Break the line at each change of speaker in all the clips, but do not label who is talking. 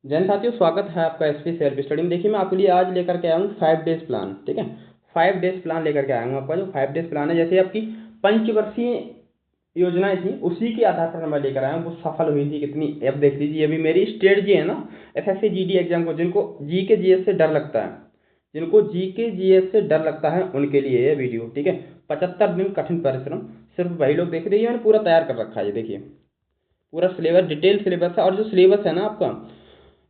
जैन साथियों, स्वागत है आपका एसपी सेल्फ स्टडी में। देखिए, मैं आपके लिए आज लेकर के आया हूँ 5 डेज प्लान। ठीक है, 5 डेज प्लान लेकर के आया हूँ। आपका जो 5 डेज प्लान है, जैसे आपकी पंचवर्षीय योजनाएं थी उसी के आधार पर मैं लेकर आया हूँ। वो सफल हुई थी कितनी, अब देख लीजिए। अभी मेरी स्ट्रेटजी है ना, एसएससी जीडी एग्जाम को, जिनको जी के जीएस से डर लगता है, जिनको जी के जीएस से डर लगता है उनके लिए ये वीडियो। ठीक है, 75 दिन कठिन परिश्रम, सिर्फ वही लोग देख रही है। मैंने पूरा तैयार कर रखा है, ये देखिए। पूरा सिलेबस, डिटेल सिलेबस है। और जो सिलेबस है ना आपका,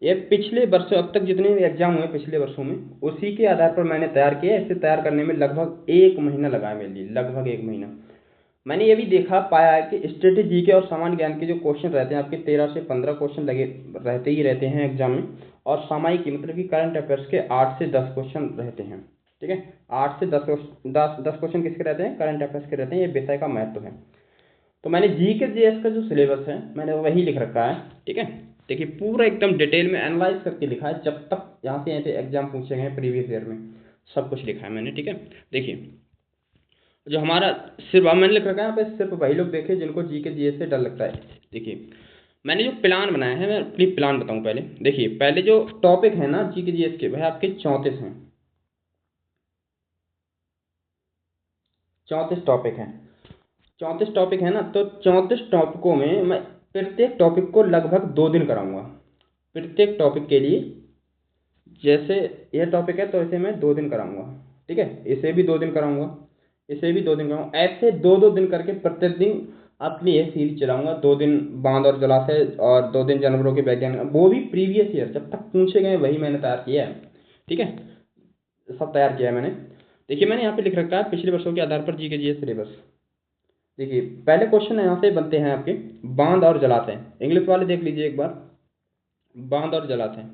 ये पिछले वर्षों, अब तक जितने भी एग्जाम हुए पिछले वर्षों में, उसी के आधार पर मैंने तैयार किया। इसे तैयार करने में लगभग 1 महीना लगा है मेरे लिए, लगभग 1 महीना। मैंने ये भी देखा पाया है कि स्ट्रेटेजी के और सामान्य ज्ञान के जो क्वेश्चन रहते हैं आपके, 13 से 15 क्वेश्चन लगे रहते ही रहते हैं एग्जाम में। और सामायिक की मतलब कि करंट अफेयर्स के 8 से 10 क्वेश्चन रहते हैं। ठीक है, 8 से 10 क्वेश्चन किसके रहते हैं? करंट अफेयर्स के रहते हैं। ये विषय का महत्व है। तो मैंने जी के जीएस का जो सिलेबस है मैंने वही लिख रखा है। ठीक है, देखिए पूरा एकदम डिटेल में एनालाइज करके लिखा है। जब तक यहाँ से ऐसे एग्जाम पूछे गए प्रीवियस ईयर में, सब कुछ लिखा है मैंने। ठीक है, देखिए जो हमारा, सिर्फ अब मैंने लिख रखा है यहाँ पे, सिर्फ वही लोग देखे जिनको जी के जीएस से डर लगता है। देखिए मैंने जो प्लान बनाया है, मैं अपनी प्लान बताऊँ पहले। देखिए पहले जो टॉपिक है ना जी के जीएस के, वह आपके 34 हैं। 34 टॉपिक हैं। 34 टॉपिक है ना, तो 34 टॉपिकों में मैं प्रत्येक टॉपिक को लगभग 2 दिन कराऊंगा। प्रत्येक टॉपिक के लिए, जैसे यह टॉपिक है तो इसे मैं 2 दिन कराऊंगा। ठीक है, इसे भी 2 दिन कराऊंगा, इसे भी 2 दिन कराऊंगा। ऐसे 2-2 दिन करके प्रत्येक दिन अपनी ये सीरीज चलाऊंगा। 2 दिन बांध और जलाशय, और 2 दिन जानवरों के वैज्ञानिक, वो भी प्रीवियस ईयर जब तक पूछे गए वही मैंने तैयार किया है। ठीक है, सब तैयार किया है मैंने। देखिए मैंने यहाँ पे लिख रखा है पिछले वर्षों के आधार पर जी के जी सिलेबस। देखिए पहले क्वेश्चन यहाँ से बनते हैं आपके, बांध और जलाशय। इंग्लिश वाले देख लीजिए एक बार। बांध और जलाशय,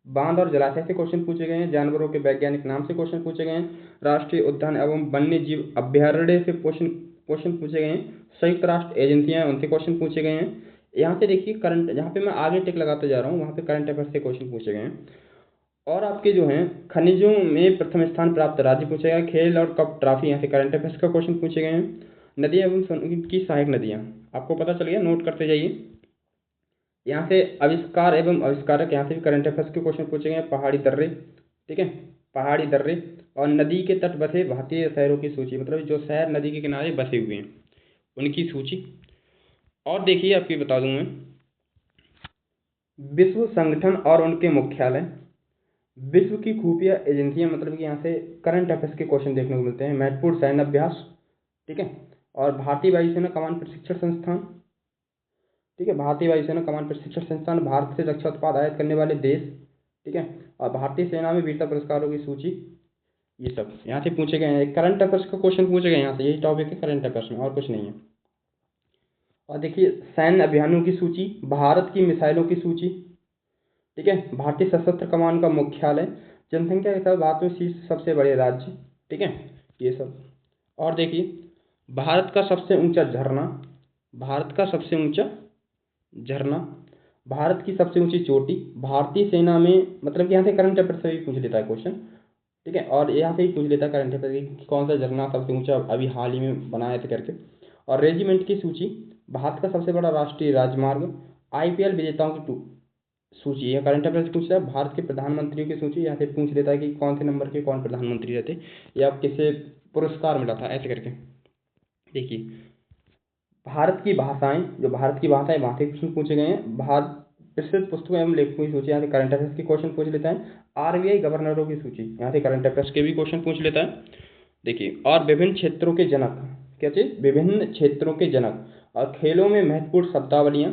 बांध और जलाशय से क्वेश्चन पूछे गए हैं। जानवरों के वैज्ञानिक नाम से क्वेश्चन पूछे गए हैं। राष्ट्रीय उद्यान एवं वन्य जीव अभ्यारण्य से क्वेश्चन क्वेश्चन पूछे गए हैं। संयुक्त राष्ट्र एजेंसियां, उनसे क्वेश्चन पूछे गए हैं। यहाँ से देखिए करंट, जहाँ पे मैं आगे टिक लगाते जा रहा हूँ वहाँ पे करंट अफेयर से क्वेश्चन पूछे गए हैं। और आपके जो हैं खनिजों में प्रथम स्थान प्राप्त राज्य पूछा गया। खेल और कप ट्रॉफी, यहाँ से करंट अफेयर्स का क्वेश्चन पूछे गए हैं। नदियाँ एवं की सहायक नदियाँ, आपको पता चल गया, नोट करते जाइए। यहाँ से आविष्कार एवं आविष्कारक, यहाँ से भी करंट अफेयर्स के क्वेश्चन पूछे गए हैं। पहाड़ी दर्रे, ठीक है, पहाड़ी दर्रे। और नदी के तट बसे भारतीय शहरों की सूची, मतलब जो शहर नदी के किनारे बसे हुए हैं उनकी सूची। और देखिए आपकी बता दूं मैं, विश्व संगठन और उनके मुख्यालय, विश्व की खुफिया एजेंसियां, मतलब कि यहाँ से करंट अफेयर्स के क्वेश्चन देखने को मिलते हैं। महत्वपूर्ण सैन्य अभ्यास, ठीक है, और भारतीय वायुसेना कमान प्रशिक्षण संस्थान। ठीक है, भारतीय वायुसेना कमान प्रशिक्षण संस्थान, भारत से रक्षा उत्पाद आयात करने वाले देश। ठीक है, और भारतीय सेना में वीरता पुरस्कारों की सूची। ये सब यहाँ से पूछे गए हैं। करंट अफेयर्स का क्वेश्चन पूछे गए हैं यहाँ से, यही टॉपिक है करंट अफेयर्स में, और कुछ नहीं है। और देखिए सैन्य अभियानों की सूची, भारत की मिसाइलों की सूची। ठीक है, भारतीय सशस्त्र कमान का मुख्यालय, जनसंख्या के साथ भारत में शीर्ष सबसे बड़े राज्य। ठीक है, ये सब। और देखिए भारत का सबसे ऊंचा झरना, भारत का सबसे ऊंचा झरना, भारत की सबसे ऊंची चोटी, भारतीय सेना में, मतलब कि यहाँ से करंट अफेयर से भी पूछ लेता है क्वेश्चन। ठीक है, और यहाँ से ही पूछ लेता है करंट अफेयर कि कौन सा झरना सबसे ऊंचा अभी हाल ही में बनाया था करके। और रेजिमेंट की सूची, भारत का सबसे बड़ा राष्ट्रीय राजमार्ग, आईपीएल विजेताओं की सूची, यह करंट अफेयर से पूछता है। भारत के प्रधानमंत्रियों की सूची, यहाँ से पूछ लेता है कि कौन से नंबर के कौन प्रधानमंत्री रहते, या किसे पुरस्कार मिला था, ऐसे करके। देखिए भारत की भाषाएं, जो भारत की भाषाएं, वहाँ से क्वेश्चन पूछे गए हैं। भारत प्रसिद्ध पुस्तकों एवं लेखकों की सूची, यहाँ से करंट अफेयर्स के क्वेश्चन पूछ लेता है। आरबीआई गवर्नरों की सूची, यहाँ से करंट अफेयर्स के भी क्वेश्चन पूछ लेता है। देखिए, और विभिन्न क्षेत्रों के जनक, क्या चीज, विभिन्न क्षेत्रों के जनक। और खेलों में महत्वपूर्ण शब्दावलियां,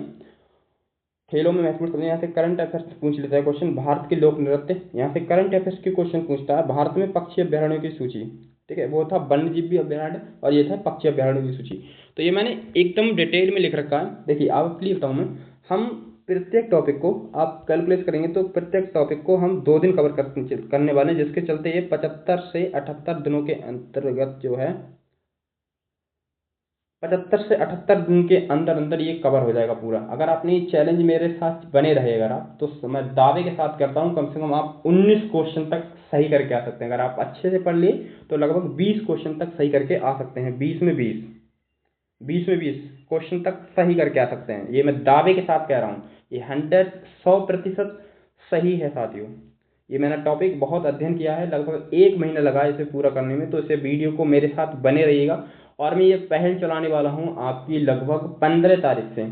खेलों में महत्वपूर्ण शब्द, यहाँ से करंट अफेयर्स पूछ लेता है क्वेश्चन। भारत के लोक नृत्य, यहाँ से करंट अफेयर्स के क्वेश्चन पूछता है। भारत में पक्षी अभ्यारण्यों की सूची, ठीक है, वो था वन्यजीव अभ्यारण्य, और ये था पक्षी अभ्यारण्यों की सूची। तो ये मैंने एकदम डिटेल में लिख रखा है। देखिए आप प्लीज बताऊँ मैं, हम प्रत्येक टॉपिक को आप कैलकुलेट करेंगे तो प्रत्येक टॉपिक को हम 2 दिन कवर करने वाले हैं, जिसके चलते ये 75 से 78 दिनों के अंतर्गत जो है, 75 से 78 दिन के अंदर अंदर ये कवर हो जाएगा पूरा। अगर आपने ये चैलेंज मेरे साथ बने रहे, अगर आप, तो मैं दावे के साथ करता हूँ कम से कम आप 19 क्वेश्चन तक सही करके आ सकते हैं। अगर आप अच्छे से पढ़ लिए तो लगभग 20 क्वेश्चन तक सही करके आ सकते हैं, 20 में 20। 20 में 20 क्वेश्चन तक सही करके आ सकते हैं, ये मैं दावे के साथ कह रहा हूँ। ये 100% सही है साथियों। ये मैंने टॉपिक बहुत अध्ययन किया है, लगभग 1 महीना लगा इसे पूरा करने में। तो इसे वीडियो को मेरे साथ बने रहिएगा। और मैं ये पहल चलाने वाला हूँ आपकी लगभग 15 तारीख से,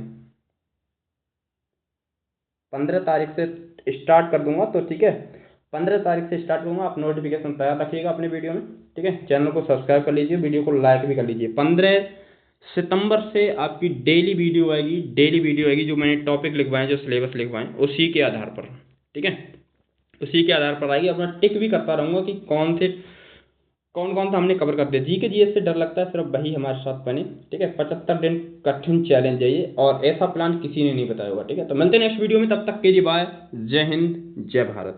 15 तारीख से स्टार्ट कर दूंगा। तो ठीक है, 15 तारीख से स्टार्ट करूंगा। आप नोटिफिकेशन तैयार रखिएगा अपने वीडियो में, ठीक है। चैनल को सब्सक्राइब कर लीजिए, वीडियो को लाइक भी कर लीजिए। 15 सितंबर से आपकी डेली वीडियो आएगी, डेली वीडियो आएगी, जो मैंने टॉपिक लिखवाए, जो सिलेबस लिखवाएं उसी के आधार पर, ठीक है। उसी के आधार पर आएगी। अपना टिक भी करता रहूंगा कि कौन कौन सा हमने कवर कर दिया। जीके जीएस से डर लगता है, सिर्फ वही हमारे साथ बने, ठीक है। 75 दिन कठिन चैलेंज है ये, और ऐसा प्लान किसी ने नहीं बताया होगा, ठीक है। तो मिलते हैं नेक्स्ट वीडियो में, तब तक के लिए बाय। जय हिंद, जय भारत।